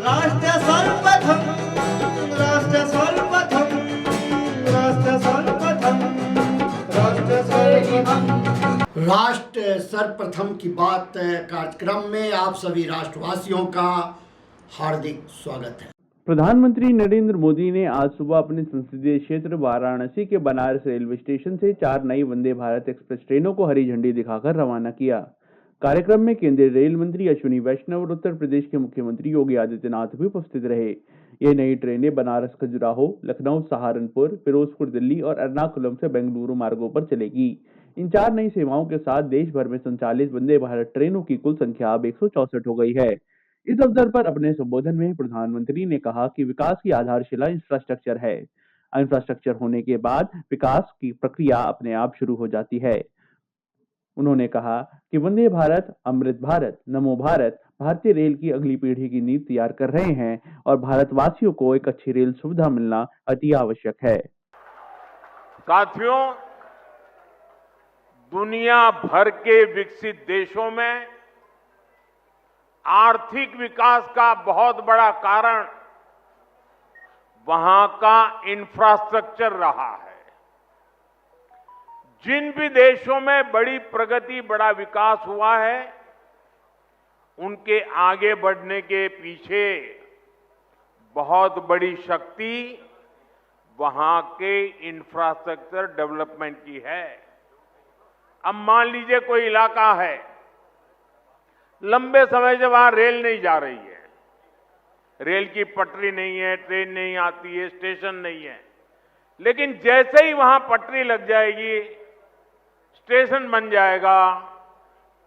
राष्ट्र सर्वप्रथम, राष्ट्र सर्वप्रथम, राष्ट्र सर्वप्रथम, राष्ट्र सर्वप्रथम। राष्ट्र सर्वप्रथम की बात कार्यक्रम में आप सभी राष्ट्रवासियों का हार्दिक स्वागत है। प्रधानमंत्री नरेंद्र मोदी ने आज सुबह अपने संसदीय क्षेत्र वाराणसी के बनारस रेलवे स्टेशन से 4 नई वंदे भारत एक्सप्रेस ट्रेनों को हरी झंडी दिखाकर रवाना किया। कार्यक्रम में केंद्रीय रेल मंत्री अश्विनी वैष्णव और उत्तर प्रदेश के मुख्यमंत्री योगी आदित्यनाथ भी उपस्थित रहे। ये नई ट्रेनें बनारस खजुराहो, लखनऊ, सहारनपुर, फिरोजपुर दिल्ली और एर्नाकुलम से बेंगलुरु मार्गों पर चलेगी। इन 4 नई सेवाओं के साथ देश भर में संचालित वंदे भारत ट्रेनों की कुल संख्या अब 164 हो गई है। इस अवसर पर अपने संबोधन में प्रधानमंत्री ने कहा कि विकास की आधारशिला इंफ्रास्ट्रक्चर है। इंफ्रास्ट्रक्चर होने के बाद विकास की प्रक्रिया अपने आप शुरू हो जाती है। उन्होंने कहा कि वंदे भारत, अमृत भारत, नमो भारत भारतीय रेल की अगली पीढ़ी की नींव तैयार कर रहे हैं और भारतवासियों को एक अच्छी रेल सुविधा मिलना अति आवश्यक है। साथियों, दुनिया भर के विकसित देशों में आर्थिक विकास का बहुत बड़ा कारण वहां का इंफ्रास्ट्रक्चर रहा है। जिन भी देशों में बड़ी प्रगति, बड़ा विकास हुआ है, उनके आगे बढ़ने के पीछे बहुत बड़ी शक्ति वहां के इंफ्रास्ट्रक्चर डेवलपमेंट की है। अब मान लीजिए कोई इलाका है, लंबे समय से वहां रेल नहीं जा रही है, रेल की पटरी नहीं है, ट्रेन नहीं आती है, स्टेशन नहीं है, लेकिन जैसे ही वहां पटरी लग जाएगी, स्टेशन बन जाएगा,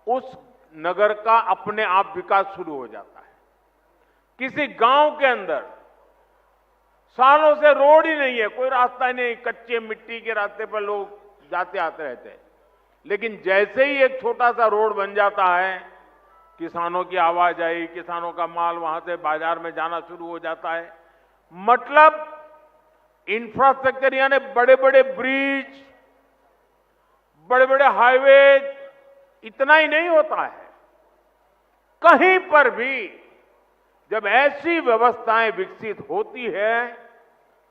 उस नगर का अपने आप विकास शुरू हो जाता है। किसी गांव के अंदर सालों से रोड ही नहीं है, कोई रास्ता ही नहीं, कच्चे मिट्टी के रास्ते पर लोग जाते आते रहते हैं, लेकिन जैसे ही एक छोटा सा रोड बन जाता है, किसानों की आवाजाही, किसानों का माल वहां से बाजार में जाना शुरू हो जाता है। मतलब इंफ्रास्ट्रक्चर यानी बड़े बड़े ब्रिज, बड़े बड़े हाईवे, इतना ही नहीं होता है। कहीं पर भी जब ऐसी व्यवस्थाएं विकसित होती है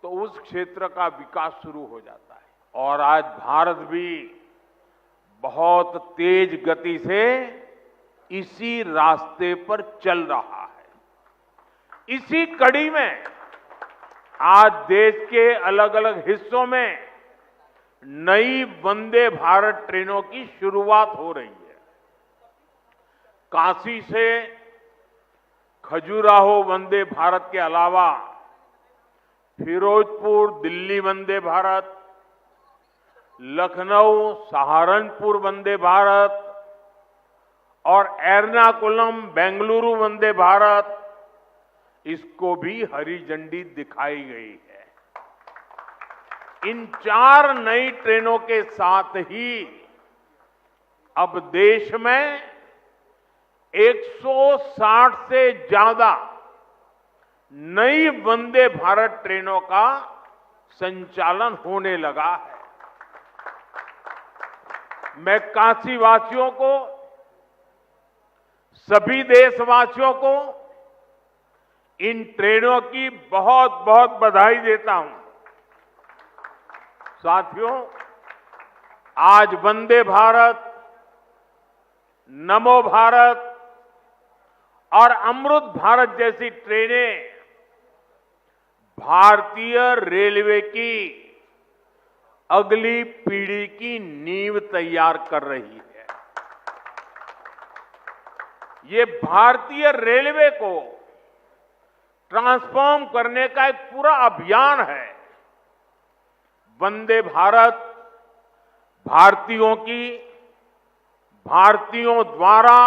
तो उस क्षेत्र का विकास शुरू हो जाता है। और आज भारत भी बहुत तेज गति से इसी रास्ते पर चल रहा है। इसी कड़ी में आज देश के अलग अलग हिस्सों में नई वंदे भारत ट्रेनों की शुरुआत हो रही है। काशी से खजुराहो वंदे भारत के अलावा फिरोजपुर दिल्ली वंदे भारत, लखनऊ सहारनपुर वंदे भारत और एर्नाकुलम बेंगलुरु वंदे भारत, इसको भी हरी झंडी दिखाई गई है। इन 4 नई ट्रेनों के साथ ही अब देश में 160 से ज्यादा नई वंदे भारत ट्रेनों का संचालन होने लगा है। मैं काशी वासियों को, सभी देशवासियों को इन ट्रेनों की बहुत बहुत बधाई देता हूं। साथियों, आज वंदे भारत, नमो भारत और अमृत भारत जैसी ट्रेनें भारतीय रेलवे की अगली पीढ़ी की नींव तैयार कर रही है। ये भारतीय रेलवे को ट्रांसफॉर्म करने का एक पूरा अभियान है। वंदे भारत भारतीयों की, भारतीयों द्वारा,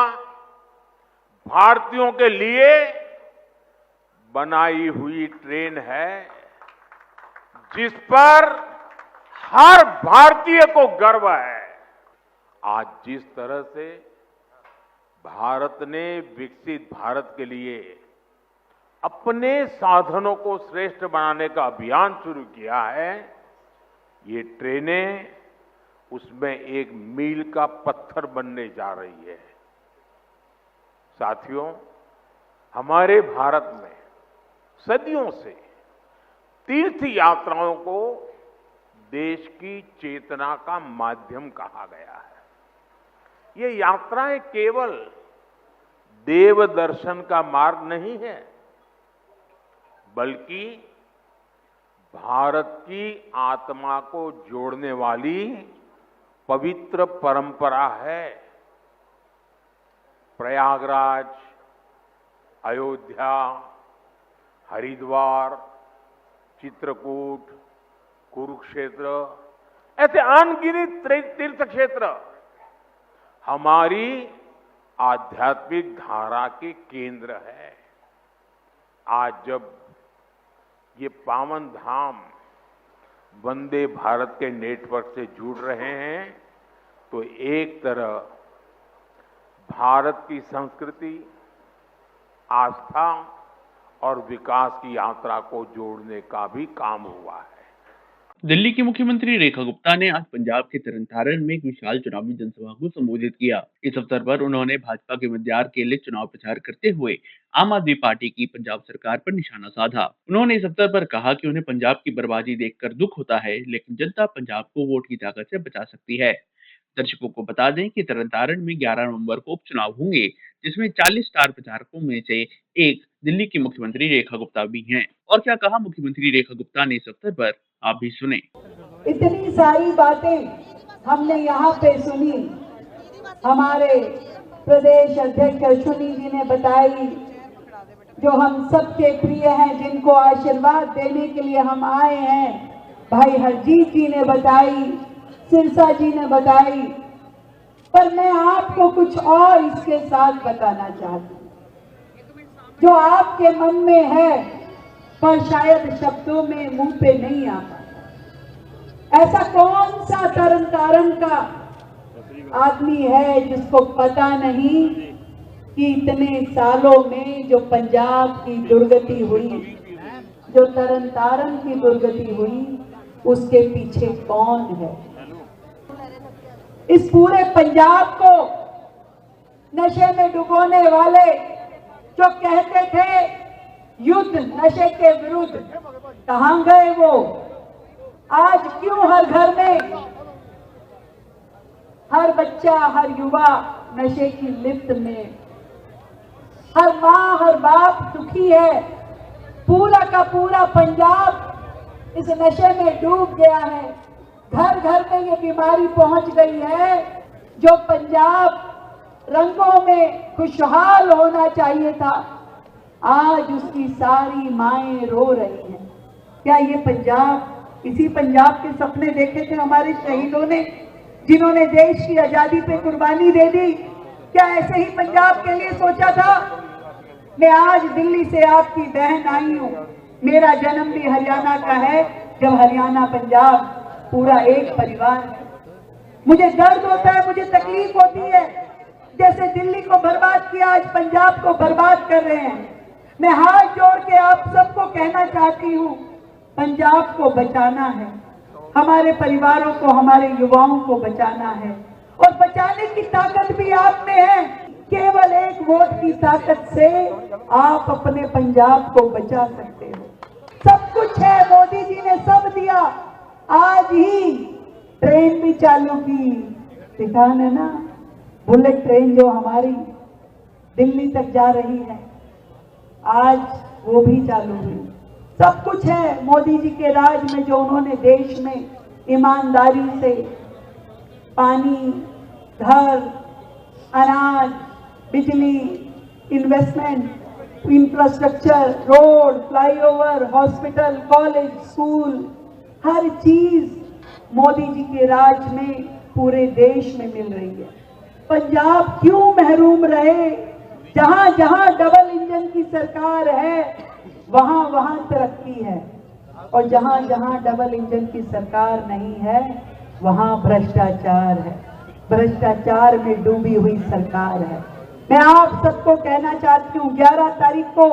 भारतीयों के लिए बनाई हुई ट्रेन है, जिस पर हर भारतीय को गर्व है। आज जिस तरह से भारत ने विकसित भारत के लिए अपने साधनों को श्रेष्ठ बनाने का अभियान शुरू किया है, ये ट्रेनें उसमें एक मील का पत्थर बनने जा रही है। साथियों, हमारे भारत में सदियों से तीर्थ यात्राओं को देश की चेतना का माध्यम कहा गया है। ये यात्राएं केवल देव दर्शन का मार्ग नहीं है, बल्कि भारत की आत्मा को जोड़ने वाली पवित्र परंपरा है। प्रयागराज, अयोध्या, हरिद्वार, चित्रकूट, कुरुक्षेत्र, ऐसे अनगिनत तीर्थ क्षेत्र हमारी आध्यात्मिक धारा के केंद्र है। आज जब ये पावन धाम वंदे भारत के नेटवर्क से जुड़ रहे हैं, तो एक तरह भारत की संस्कृति, आस्था और विकास की यात्रा को जोड़ने का भी काम हुआ है। दिल्ली की मुख्यमंत्री रेखा गुप्ता ने आज पंजाब के तरनतारन में एक विशाल चुनावी जनसभा को संबोधित किया। इस अवसर पर उन्होंने भाजपा के उम्मीदवार के लिए चुनाव प्रचार करते हुए आम आदमी पार्टी की पंजाब सरकार पर निशाना साधा। उन्होंने इस अवसर पर कहा कि उन्हें पंजाब की बर्बादी देखकर दुख होता है, लेकिन जनता पंजाब को वोट की ताकत से बचा सकती है। दर्शकों को बता दें कि तरनतारन में 11 नवंबर को उपचुनाव होंगे, जिसमें 40 स्टार प्रचारकों में से एक दिल्ली की मुख्यमंत्री रेखा गुप्ता भी हैं। और क्या कहा मुख्यमंत्री रेखा गुप्ता ने इस अवसर पर, आप भी सुने। इतनी सारी बातें हमने यहाँ पे सुनी। हमारे प्रदेश अध्यक्ष अश्विनी जी ने बताई, जो हम सबके प्रिय हैं, जिनको आशीर्वाद देने के लिए हम आए हैं। भाई हरजीत जी ने बताई, सिरसा जी ने बताई, पर मैं आपको कुछ और इसके साथ बताना चाहती हूँ, जो आपके मन में है पर शायद शब्दों में मुंह पे नहीं आता। ऐसा कौन सा तरनतारन का आदमी है जिसको पता नहीं कि इतने सालों में जो पंजाब की दुर्गति हुई, जो तरनतारन की दुर्गति हुई, उसके पीछे कौन है। इस पूरे पंजाब को नशे में डुबोने वाले जो कहते थे युद्ध नशे के विरुद्ध, कहां गए वो? आज क्यों हर घर में हर बच्चा, हर युवा नशे की लिप्त में, हर माँ, हर बाप दुखी है। पूरा का पूरा पंजाब इस नशे में डूब गया है। घर घर में ये बीमारी पहुंच गई है। जो पंजाब रंगों में खुशहाल होना चाहिए था, आज उसकी सारी माएं रो रही हैं। क्या ये पंजाब, इसी पंजाब के सपने देखे थे हमारे शहीदों ने, जिन्होंने देश की आजादी पे कुर्बानी दे दी? क्या ऐसे ही पंजाब के लिए सोचा था? मैं आज दिल्ली से आपकी बहन आई हूँ। मेरा जन्म भी हरियाणा का है, जब हरियाणा पंजाब पूरा एक परिवार है। मुझे दर्द होता है, मुझे तकलीफ होती है। जैसे दिल्ली को बर्बाद किया, आज पंजाब को बर्बाद कर रहे हैं। मैं हाथ जोड़ के आप सबको कहना चाहती हूँ, पंजाब को बचाना है, हमारे परिवारों को, हमारे युवाओं को बचाना है, और बचाने की ताकत भी आप में है। केवल एक वोट की ताकत से आप अपने पंजाब को बचा सकते हो। सब कुछ है, मोदी जी ने सब दिया। आज ही ट्रेन भी चालू की, दिखान है ना, बुलेट ट्रेन जो हमारी दिल्ली तक जा रही है, आज वो भी चालू हुई। सब कुछ है मोदी जी के राज में, जो उन्होंने देश में ईमानदारी से पानी, घर, अनाज, बिजली, investment, infrastructure, road, flyover, hospital, college, school, हर चीज मोदी जी के राज में पूरे देश में मिल रही है। पंजाब क्यों महरूम रहे? जहां जहां डबल इंजन की सरकार है, वहां वहां तरक्की है, और जहां जहां डबल इंजन की सरकार नहीं है, वहां भ्रष्टाचार है। भ्रष्टाचार में डूबी हुई सरकार है। मैं आप सबको कहना चाहती हूँ, 11 तारीख को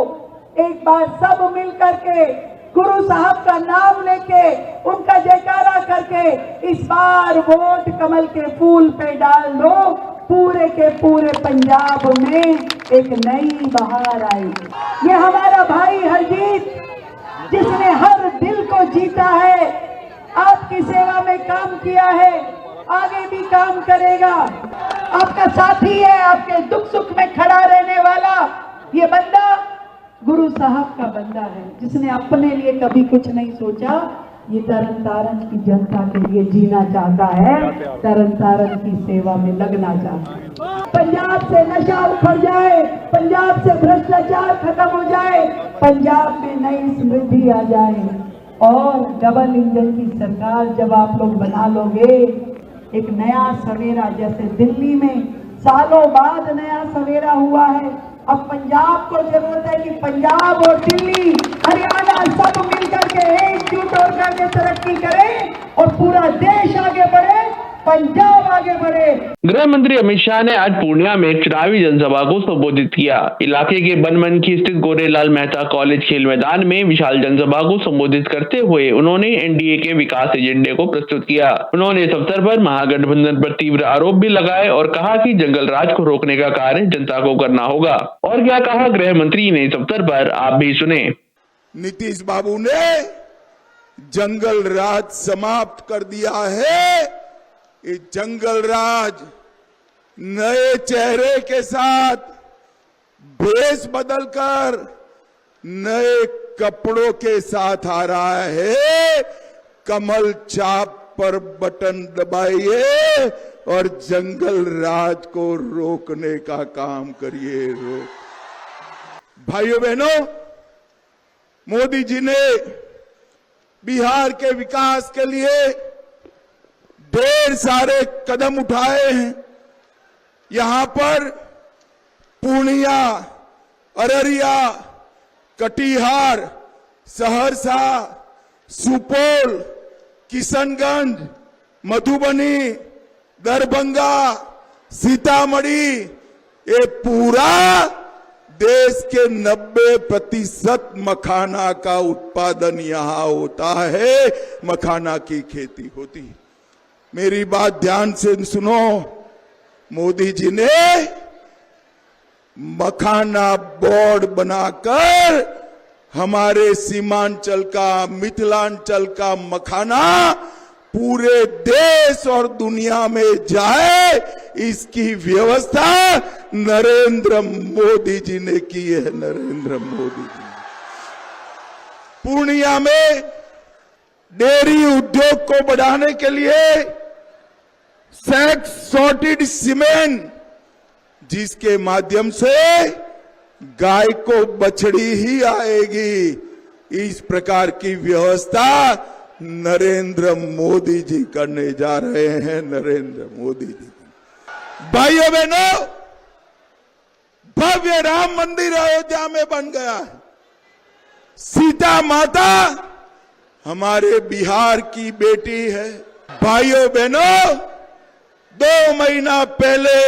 एक बार सब मिल करके गुरु साहब का नाम लेके, उनका जयकारा करके, इस बार वोट कमल के फूल पे डाल दो। पूरे के पूरे पंजाब में एक नई बहार आएगी। ये हमारा भाई हरजीत जीता है, आपकी सेवा में काम किया है, आगे भी काम करेगा। आपका साथी है, आपके दुख सुख में खड़ा रहने वाला ये बंदा गुरु साहब का बंदा है, जिसने अपने लिए कभी कुछ नहीं सोचा। ये तरन तारण की जनता के लिए जीना चाहता है, तरन तारण की सेवा में लगना चाहता है। पंजाब से नशा उखड़ जाए, पंजाब से भ्रष्टाचार खत्म हो जाए, पंजाब में नई समृद्धि आ जाए और डबल इंजन की सरकार जब आप लोग बना लोगे, एक नया सवेरा, जैसे दिल्ली में सालों बाद नया सवेरा हुआ है, अब पंजाब को जरूरत है कि पंजाब और दिल्ली, हरियाणा सब मिलकर के एकजुट होकर के तरक्की करें और पूरा देश आगे बढ़े, पंजाब आगे बढ़े। गृह मंत्री अमित शाह ने आज पूर्णिया में एक चुनावी जनसभा को संबोधित किया। इलाके के बनमनखी स्थित गोरेलाल मेहता कॉलेज खेल मैदान में विशाल जनसभा को संबोधित करते हुए उन्होंने एनडीए के विकास एजेंडे को प्रस्तुत किया। उन्होंने इस अवसर पर महागठबंधन पर तीव्र आरोप भी लगाए और कहा कि जंगल राज को रोकने का कार्य जनता को करना होगा। और क्या कहा गृह मंत्री ने इस अवसर पर, आप भी सुने। नीतीश बाबू ने जंगल राज समाप्त कर दिया है। ये जंगल राज नए चेहरे के साथ भेष बदलकर नए कपड़ों के साथ आ रहा है। कमल छाप पर बटन दबाइए और जंगल राज को रोकने का काम करिए। भाइयों बहनों, मोदी जी ने बिहार के विकास के लिए ढेर सारे कदम उठाए हैं। यहां पर पूर्णिया, अररिया, कटिहार, सहरसा, सुपौल, किशनगंज, मधुबनी, दरभंगा, सीतामढ़ी, ये पूरा देश के 90% मखाना का उत्पादन यहां होता है, मखाना की खेती होती है। मेरी बात ध्यान से सुनो, मोदी जी ने मखाना बोर्ड बनाकर हमारे सीमांचल का, मिथिलांचल का मखाना पूरे देश और दुनिया में जाए, इसकी व्यवस्था नरेंद्र मोदी जी ने की है। नरेंद्र मोदी जी पूर्णिया में डेयरी उद्योग को बढ़ाने के लिए सेक्स सॉर्टेड सीमेंट, जिसके माध्यम से गाय को बछड़ी ही आएगी, इस प्रकार की व्यवस्था नरेंद्र मोदी जी करने जा रहे हैं। नरेंद्र मोदी जी। भाइयों बहनों, भव्य राम मंदिर अयोध्या में बन गया है। सीता माता हमारे बिहार की बेटी है। भाइयों बहनों, 2 महीना पहले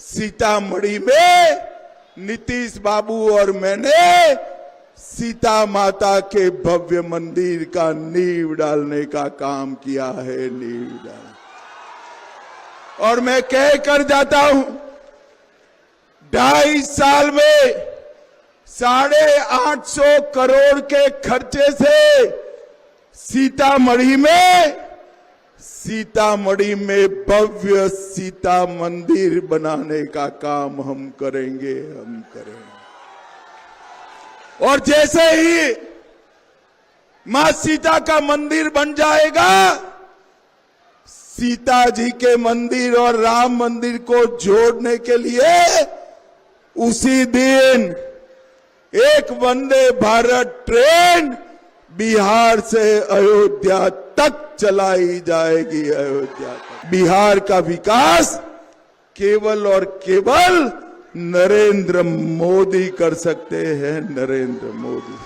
सीतामढ़ी में नीतीश बाबू और मैंने सीता माता के भव्य मंदिर का नींव डालने का काम किया है। नींव डाल, और मैं कह कर जाता हूं, 2.5 साल में 850 करोड़ के खर्चे से सीतामढ़ी में भव्य सीता मंदिर बनाने का काम हम करेंगे। और जैसे ही मां सीता का मंदिर बन जाएगा, सीता जी के मंदिर और राम मंदिर को जोड़ने के लिए उसी दिन एक वंदे भारत ट्रेन बिहार से अयोध्या तक चलाई जाएगी। अयोध्या तक। बिहार का विकास केवल और केवल नरेंद्र मोदी कर सकते हैं। नरेंद्र मोदी।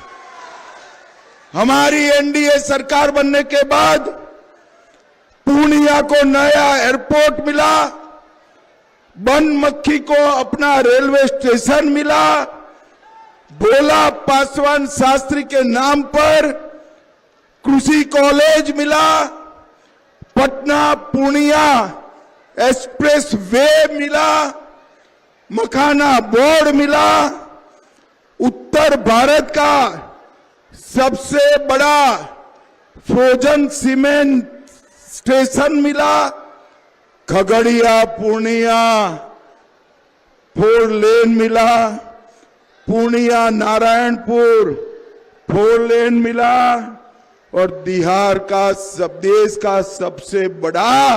हमारी एनडीए सरकार बनने के बाद पूर्णिया को नया एयरपोर्ट मिला, बनमनखी को अपना रेलवे स्टेशन मिला, भोला पासवान शास्त्री के नाम पर कृषि कॉलेज मिला, पटना पूर्णिया एक्सप्रेस वे मिला, मखाना बोर्ड मिला। उत्तर भारत का सबसे बड़ा फ्रोजन सीमेंट स्टेशन मिला, खगड़िया पूर्णिया 4 लेन मिला, पूर्णिया नारायणपुर 4 लेन मिला, और बिहार का देश का सबसे बड़ा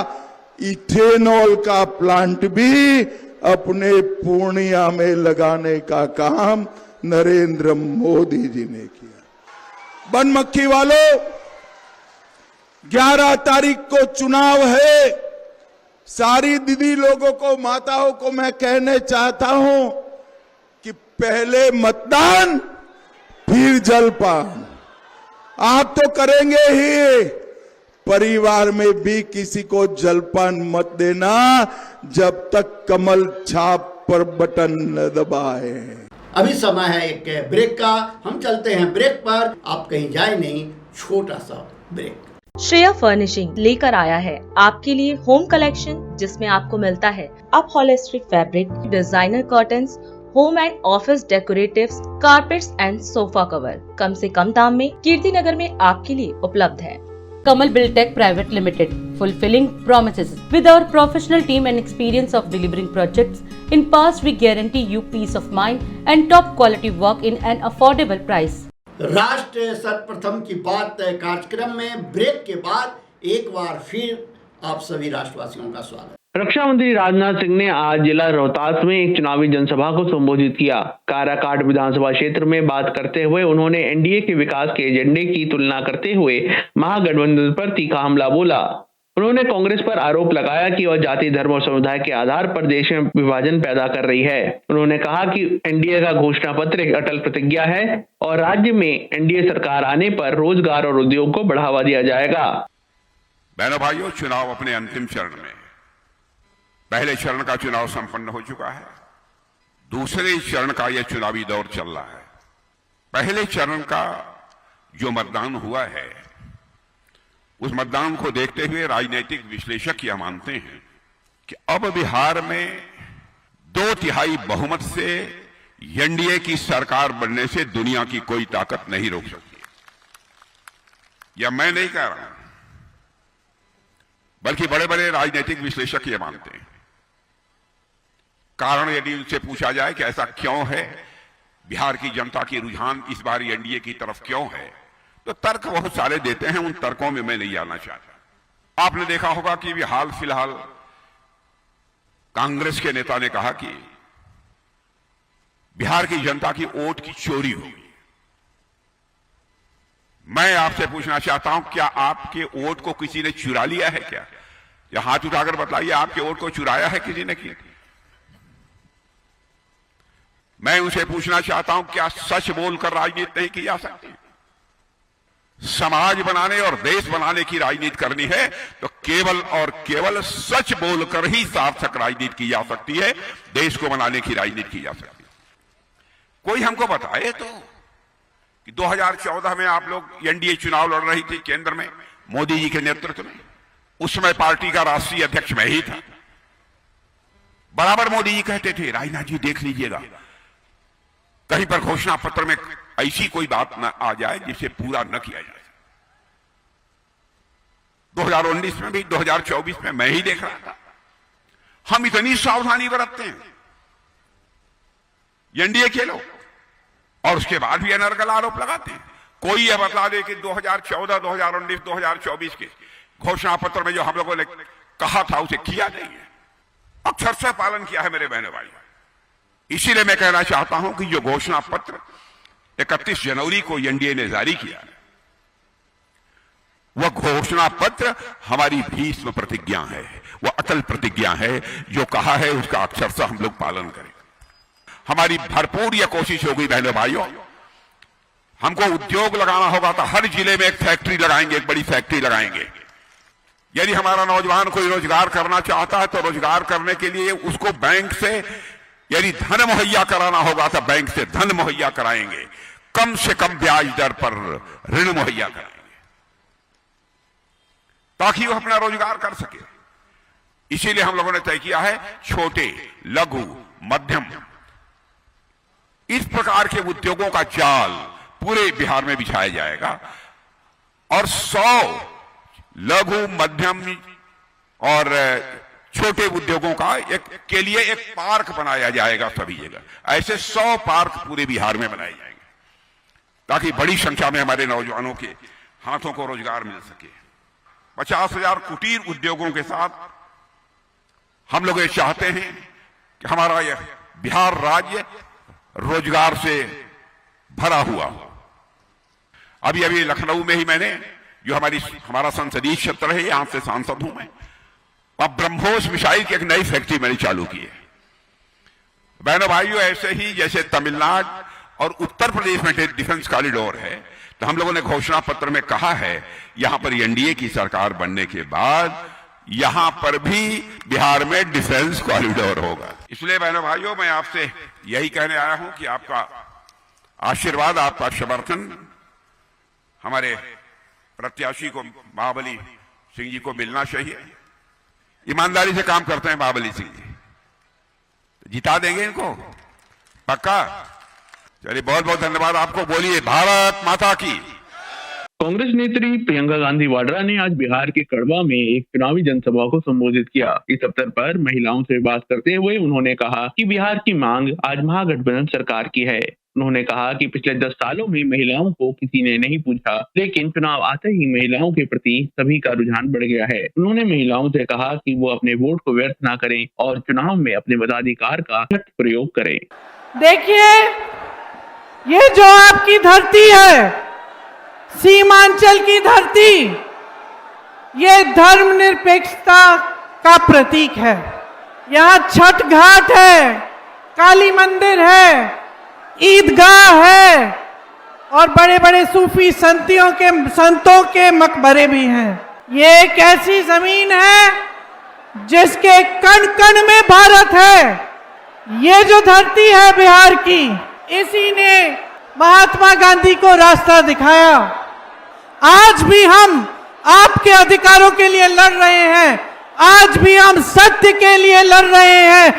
इथेनॉल का प्लांट भी अपने पूर्णिया में लगाने का काम नरेंद्र मोदी जी ने किया। बनमक्खी वालों, 11 तारीख को चुनाव है। सारी दीदी लोगों को, माताओं को मैं कहने चाहता हूं कि पहले मतदान फिर जलपान। आप तो करेंगे ही, परिवार में भी किसी को जलपान मत देना जब तक कमल छाप पर बटन न दबाए। अभी समय है एक ब्रेक का, हम चलते हैं ब्रेक पर। आप कहीं जाए नहीं, छोटा सा ब्रेक। श्रेया फर्निशिंग लेकर आया है आपके लिए होम कलेक्शन, जिसमें आपको मिलता है upholstery fabric, designer curtains, home and office decoratives, carpets and sofa cover कम से कम दाम में कीर्ति नगर में आपके लिए उपलब्ध है। Kamal Buildtech Private Limited, fulfilling promises. With our professional team and experience of delivering projects, in past we guarantee you peace of mind and top quality work in an affordable price. राष्ट्र सर्वप्रथम की बात कार्यक्रम में break के बाद एक बार फिर आप सभी राष्ट्रवासियों का स्वागत। रक्षा मंत्री राजनाथ सिंह ने आज जिला रोहतास में एक चुनावी जनसभा को संबोधित किया। काराकाट विधानसभा क्षेत्र में बात करते हुए उन्होंने एनडीए के विकास के एजेंडे की तुलना करते हुए महागठबंधन पर तीखा हमला बोला। उन्होंने कांग्रेस पर आरोप लगाया कि वह जाति, धर्म और समुदाय के आधार पर देश में विभाजन पैदा कर रही है। उन्होंने कहा कि एनडीए का घोषणा पत्र एक अटल प्रतिज्ञा है और राज्य में एनडीए सरकार आने पर रोजगार और उद्योग को बढ़ावा दिया जाएगा। बहनों भाइयों, चुनाव अपने अंतिम चरण में, पहले चरण का चुनाव संपन्न हो चुका है, दूसरे चरण का यह चुनावी दौर चल रहा है। पहले चरण का जो मतदान हुआ है, उस मतदान को देखते हुए राजनीतिक विश्लेषक यह मानते हैं कि अब बिहार में 2/3 बहुमत से एनडीए की सरकार बनने से दुनिया की कोई ताकत नहीं रोक सकती। यह मैं नहीं कह रहा हूं, बल्कि बड़े बड़े राजनीतिक विश्लेषक यह मानते हैं। कारण यदि उनसे पूछा जाए कि ऐसा क्यों है, बिहार की जनता की रुझान इस बार एनडीए की तरफ क्यों है, तो तर्क बहुत सारे देते हैं। उन तर्कों में मैं नहीं जाना चाहता। आपने देखा होगा कि हाल फिलहाल कांग्रेस के नेता ने कहा कि बिहार की जनता की वोट की चोरी होगी। मैं आपसे पूछना चाहता हूं, क्या आपके वोट को किसी ने चुरा लिया है क्या? या हाथ उठाकर बताइए, आपके वोट को चुराया है किसी ने? किया? मैं उनसे पूछना चाहता हूं, क्या सच बोलकर राजनीति नहीं की जा सकती? समाज बनाने और देश बनाने की राजनीति करनी है तो केवल और केवल सच बोलकर ही सार्थक राजनीति की जा सकती है, देश को बनाने की राजनीति की जा सकती है। कोई हमको बताए तो कि 2014 में आप लोग एनडीए चुनाव लड़ रही थी केंद्र में मोदी जी के नेतृत्व में। उस समय पार्टी का राष्ट्रीय अध्यक्ष मैं ही था। बराबर मोदी जी कहते थे, राजनाथ जी देख लीजिएगा, कहीं पर घोषणा पत्र में ऐसी कोई बात न आ जाए जिसे पूरा न किया जाए। 2019 में भी, 2024 में मैं ही देख रहा था। हम इतनी सावधानी बरतते हैं एनडीए के लोग, और उसके बाद भी अनर्गल आरोप लगाते हैं। कोई यह बतला दे कि 2014, 2019, 2024 के घोषणा पत्र में जो हम लोगों ने कहा था उसे किया नहीं है। अक्षरशः पालन किया है मेरे बहनों भाई। इसीलिए मैं कहना चाहता हूं कि जो घोषणा पत्र 31 जनवरी को एनडीए ने जारी किया, वह घोषणा पत्र हमारी भीष्म प्रतिज्ञा है, वह अटल प्रतिज्ञा है। जो कहा है उसका अक्षरशः हम लोग पालन करें। हमारी भरपूर यह कोशिश होगी बहनों भाइयों, हमको उद्योग लगाना होगा तो हर जिले में एक फैक्ट्री लगाएंगे, एक बड़ी फैक्ट्री लगाएंगे। यदि हमारा नौजवान कोई रोजगार करना चाहता है तो रोजगार करने के लिए उसको बैंक से यदि धन मुहैया कराना होगा तो बैंक से धन मुहैया कराएंगे, कम से कम ब्याज दर पर ऋण मुहैया कराएंगे ताकि वो अपना रोजगार कर सके। इसीलिए हम लोगों ने तय किया है छोटे, लघु, मध्यम इस प्रकार के उद्योगों का जाल पूरे बिहार में बिछाया जाएगा और 100 लघु मध्यम और छोटे उद्योगों का के लिए एक पार्क बनाया जाएगा सभी जगह। ऐसे 100 पार्क पूरे बिहार में बनाए जाएंगे ताकि बड़ी संख्या में हमारे नौजवानों के हाथों को रोजगार मिल सके। 50,000 कुटीर उद्योगों के साथ हम लोग ये चाहते हैं कि हमारा यह बिहार राज्य रोजगार से भरा हुआ हो। अभी लखनऊ में ही मैंने जो हमारा संसदीय क्षेत्र है, यहां से सांसद हूं मैं, अब ब्रह्मोस मिसाइल की एक नई फैक्ट्री मैंने चालू की है। बहनों भाइयों, ऐसे ही जैसे तमिलनाडु और उत्तर प्रदेश में डिफेंस कॉरिडोर है, तो हम लोगों ने घोषणा पत्र में कहा है यहां पर एनडीए की सरकार बनने के बाद यहां पर भी बिहार में डिफेंस कॉरिडोर होगा। इसलिए बहनों भाइयों, मैं आपसे यही कहने आया हूं कि आपका आशीर्वाद, आपका समर्थन हमारे प्रत्याशी को, महाबली सिंह जी को मिलना चाहिए। ईमानदारी से काम करते हैं महाबली सिंह जी, जिता देंगे इनको पक्का। चलिए, बहुत बहुत धन्यवाद आपको। बोलिए भारत माता की। कांग्रेस नेत्री प्रियंका गांधी वाड्रा ने आज बिहार के कड़वा में एक चुनावी जनसभा को संबोधित किया। इस अवसर पर महिलाओं से बात करते हुए उन्होंने कहा कि बिहार की मांग आज महागठबंधन सरकार की है। उन्होंने कहा कि पिछले 10 सालों में महिलाओं को किसी ने नहीं पूछा, लेकिन चुनाव आते ही महिलाओं के प्रति सभी का रुझान बढ़ गया है। उन्होंने महिलाओं से कहा कि वो अपने वोट को व्यर्थ ना करें और चुनाव में अपने मताधिकार का सख्त प्रयोग करें। देखिए, ये जो आपकी धरती है, सीमांचल की धरती, ये धर्मनिरपेक्षता का प्रतीक है। यहाँ छठ घाट है, काली मंदिर है, ईदगाह है और बड़े बड़े सूफी संतों के मकबरे भी हैं। ये एक ऐसी जमीन है जिसके कण कण में भारत है। ये जो धरती है बिहार की, इसी ने महात्मा गांधी को रास्ता दिखाया। आज भी हम आपके अधिकारों के लिए लड़ रहे हैं, आज भी हम सत्य के लिए लड़ रहे हैं।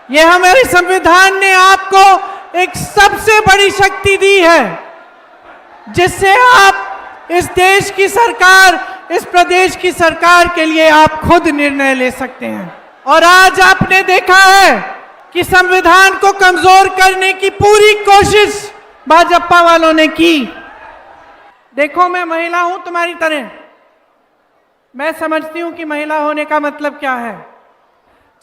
ये हमारे संविधान ने आपको एक सबसे बड़ी शक्ति दी है, जिससे आप इस देश की सरकार, इस प्रदेश की सरकार के लिए आप खुद निर्णय ले सकते हैं। और आज आपने देखा है कि संविधान को कमजोर करने की पूरी कोशिश भाजपा वालों ने की। देखो, मैं महिला हूं तुम्हारी तरह, मैं समझती हूं कि महिला होने का मतलब क्या है।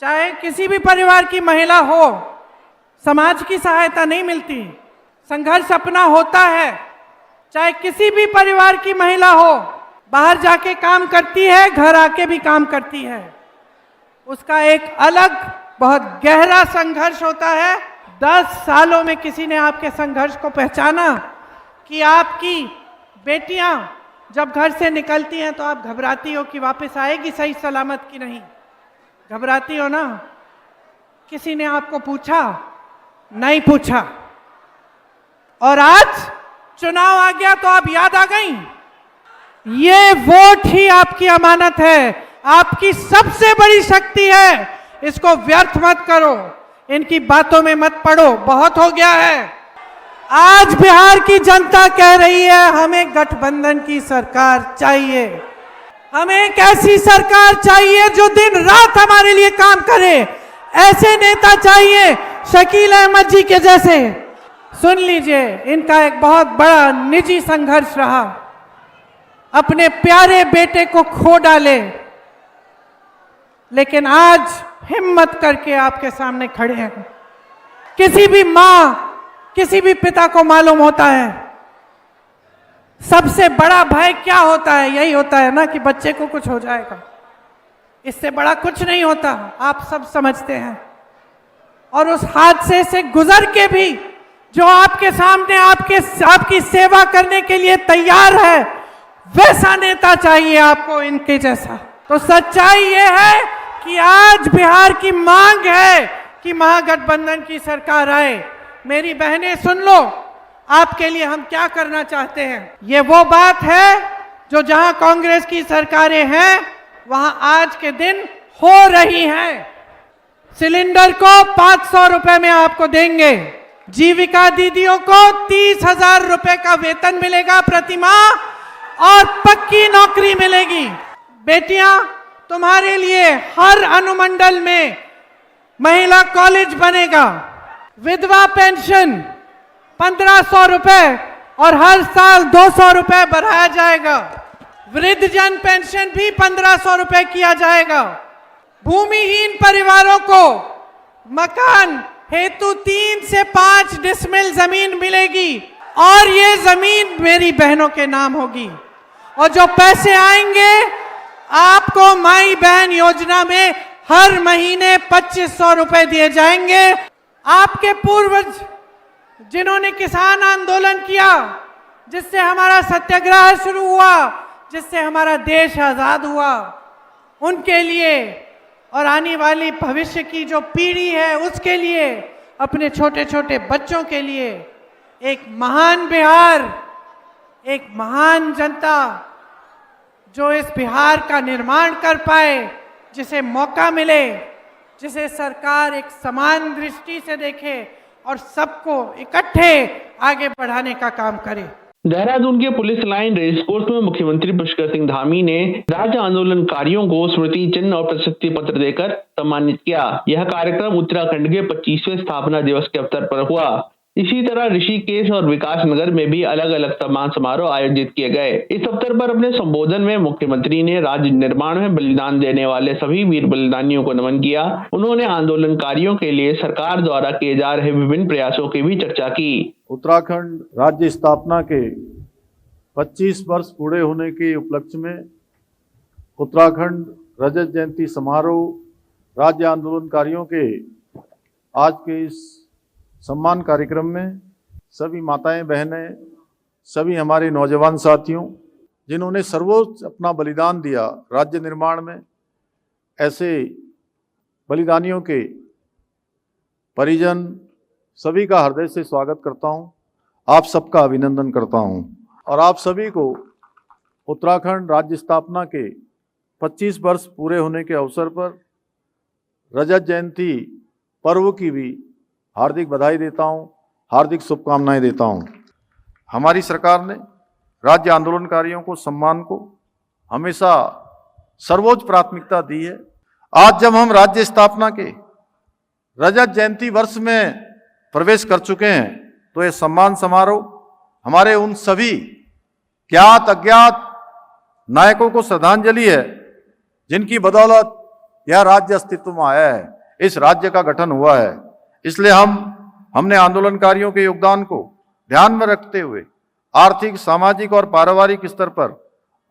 चाहे किसी भी परिवार की महिला हो, समाज की सहायता नहीं मिलती, संघर्ष अपना होता है। चाहे किसी भी परिवार की महिला हो, बाहर जाके काम करती है, घर आके भी काम करती है, उसका एक अलग बहुत गहरा संघर्ष होता है। 10 सालों में किसी ने आपके संघर्ष को पहचाना कि आपकी बेटियां जब घर से निकलती हैं तो आप घबराती हो कि वापस आएगी सही सलामत कि नहीं, घबराती हो ना। किसी ने आपको पूछा? नहीं पूछा। और आज चुनाव आ गया तो आप याद आ गई। ये वोट ही आपकी अमानत है, आपकी सबसे बड़ी शक्ति है। इसको व्यर्थ मत करो, इनकी बातों में मत पड़ो, बहुत हो गया है। आज बिहार की जनता कह रही है हमें गठबंधन की सरकार चाहिए, हमें एक ऐसी सरकार चाहिए जो दिन रात हमारे लिए काम करे। ऐसे नेता चाहिए शकील अहमद जी के जैसे। सुन लीजिए, इनका एक बहुत बड़ा निजी संघर्ष रहा, अपने प्यारे बेटे को खो डाले, लेकिन आज हिम्मत करके आपके सामने खड़े हैं। किसी भी माँ, किसी भी पिता को मालूम होता है सबसे बड़ा भय क्या होता है। यही होता है ना कि बच्चे को कुछ हो जाएगा, इससे बड़ा कुछ नहीं होता, आप सब समझते हैं। और उस हादसे से गुजर के भी जो आपके सामने आपकी सेवा करने के लिए तैयार है, वैसा नेता चाहिए आपको, इनके जैसा। तो सच्चाई ये है कि आज बिहार की मांग है कि महागठबंधन की सरकार आए। मेरी बहनें सुन लो, आपके लिए हम क्या करना चाहते हैं। ये वो बात है जो जहां कांग्रेस की सरकारें हैं वहां आज के दिन हो रही हैं। सिलेंडर को 500 रुपए में आपको देंगे, जीविका दीदियों को 30,000 रुपए का वेतन मिलेगा प्रति माह, और पक्की नौकरी मिलेगी। बेटियां, तुम्हारे लिए हर अनुमंडल में महिला कॉलेज बनेगा। विधवा पेंशन 1500 रुपए और हर साल 200 रुपए बढ़ाया जाएगा। वृद्धजन पेंशन भी 1500 रुपए किया जाएगा। भूमिहीन परिवारों को मकान हेतु 3 से 5 डिसमिल जमीन मिलेगी और ये जमीन मेरी बहनों के नाम होगी। और जो पैसे आएंगे आपको माई बहन योजना में हर महीने 2500 रुपए दिए जाएंगे। आपके पूर्वज जिन्होंने किसान आंदोलन किया, जिससे हमारा सत्याग्रह शुरू हुआ, जिससे हमारा देश आजाद हुआ, उनके लिए और आने वाली भविष्य की जो पीढ़ी है उसके लिए, अपने छोटे छोटे बच्चों के लिए एक महान बिहार, एक महान जनता जो इस बिहार का निर्माण कर पाए, जिसे मौका मिले, जिसे सरकार एक समान दृष्टि से देखे और सबको इकट्ठे आगे बढ़ाने का काम करे। देहरादून के पुलिस लाइन रेस कोर्स में मुख्यमंत्री पुष्कर सिंह धामी ने राज्य आंदोलनकारियों को स्मृति चिन्ह और प्रशस्ति पत्र देकर सम्मानित किया। यह कार्यक्रम उत्तराखंड के 25वें स्थापना दिवस के अवसर पर हुआ। इसी तरह ऋषिकेश और विकास नगर में भी अलग अलग सम्मान समारोह आयोजित किए गए। इस अवसर पर अपने संबोधन में मुख्यमंत्री ने राज्य निर्माण में बलिदान देने वाले सभी वीर बलिदानियों को नमन किया। उन्होंने आंदोलनकारियों के लिए सरकार द्वारा किए जा रहे विभिन्न प्रयासों की भी चर्चा की। उत्तराखंड राज्य स्थापना के 25 वर्ष पूरे होने के उपलक्ष्य में उत्तराखंड रजत जयंती समारोह राज्य आंदोलनकारियों के आज के इस सम्मान कार्यक्रम में सभी माताएं बहनें, सभी हमारे नौजवान साथियों जिन्होंने सर्वोच्च अपना बलिदान दिया राज्य निर्माण में, ऐसे बलिदानियों के परिजन सभी का हृदय से स्वागत करता हूं। आप सबका अभिनंदन करता हूं और आप सभी को उत्तराखंड राज्य स्थापना के 25 वर्ष पूरे होने के अवसर पर रजत जयंती पर्व की भी हार्दिक बधाई देता हूं, हार्दिक शुभकामनाएं देता हूं। हमारी सरकार ने राज्य आंदोलनकारियों को सम्मान को हमेशा सर्वोच्च प्राथमिकता दी है। आज जब हम राज्य स्थापना के रजत जयंती वर्ष में प्रवेश कर चुके हैं तो यह सम्मान समारोह हमारे उन सभी ज्ञात अज्ञात नायकों को श्रद्धांजलि है जिनकी बदौलत यह राज्य अस्तित्व में आया है, इस राज्य का गठन हुआ है। इसलिए हमने आंदोलनकारियों के योगदान को ध्यान में रखते हुए आर्थिक, सामाजिक और पारिवारिक स्तर पर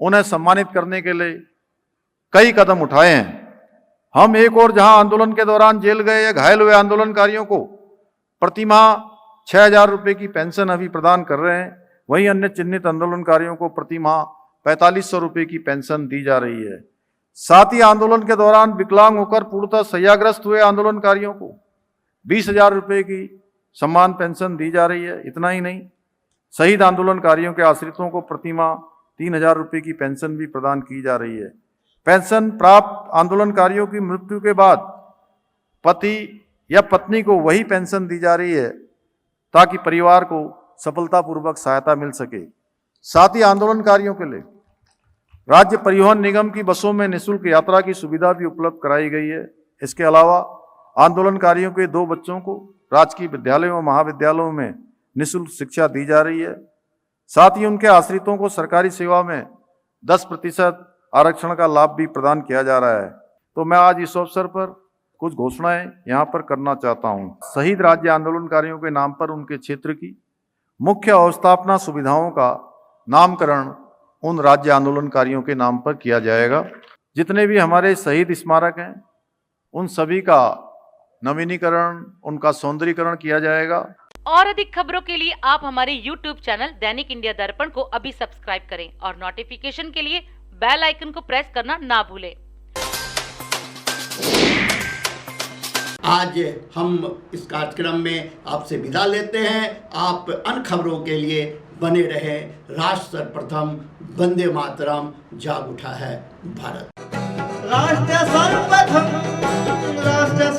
उन्हें सम्मानित करने के लिए कई कदम उठाए हैं। हम एक और जहां आंदोलन के दौरान जेल गए या घायल हुए आंदोलनकारियों को प्रतिमाह 6000 रुपये की पेंशन अभी प्रदान कर रहे हैं, वहीं अन्य चिन्हित आंदोलनकारियों को प्रतिमाह 4500 रुपये की पेंशन दी जा रही है। साथ ही आंदोलन के दौरान विकलांग होकर पूर्णतः शैय्याग्रस्त हुए आंदोलनकारियों को 20,000 रुपये की सम्मान पेंशन दी जा रही है। इतना ही नहीं, शहीद आंदोलनकारियों के आश्रितों को प्रतिमाह 3000 रुपये की पेंशन भी प्रदान की जा रही है। पेंशन प्राप्त आंदोलनकारियों की मृत्यु के बाद पति या पत्नी को वही पेंशन दी जा रही है ताकि परिवार को सफलतापूर्वक सहायता मिल सके। साथ ही आंदोलनकारियों के लिए राज्य परिवहन निगम की बसों में निःशुल्क यात्रा की सुविधा भी उपलब्ध कराई गई है। इसके अलावा आंदोलनकारियों के 2 बच्चों को राजकीय विद्यालयों और महाविद्यालयों में निःशुल्क शिक्षा दी जा रही है। साथ ही उनके आश्रितों को सरकारी सेवा में 10% आरक्षण का लाभ भी प्रदान किया जा रहा है। तो मैं आज इस अवसर पर कुछ घोषणाएं यहाँ पर करना चाहता हूँ। शहीद राज्य आंदोलनकारियों के नाम पर उनके क्षेत्र की मुख्य अवस्थापना सुविधाओं का नामकरण उन राज्य आंदोलनकारियों के नाम पर किया जाएगा। जितने भी हमारे शहीद स्मारक हैं उन सभी का नवीनीकरण, उनका सौंदर्यीकरण किया जाएगा। और अधिक खबरों के लिए आप हमारे YouTube चैनल दैनिक इंडिया दर्पण को अभी सब्सक्राइब करें और नोटिफिकेशन के लिए बेल आइकन को प्रेस करना ना भूलें। आज हम इस कार्यक्रम में आपसे विदा लेते हैं। आप अन्य खबरों के लिए बने रहे। राष्ट्र सर्वप्रथम, वंदे मातरम, जाग उठा है भारत। राष्ट्र सर्वप्रथम, राष्ट्र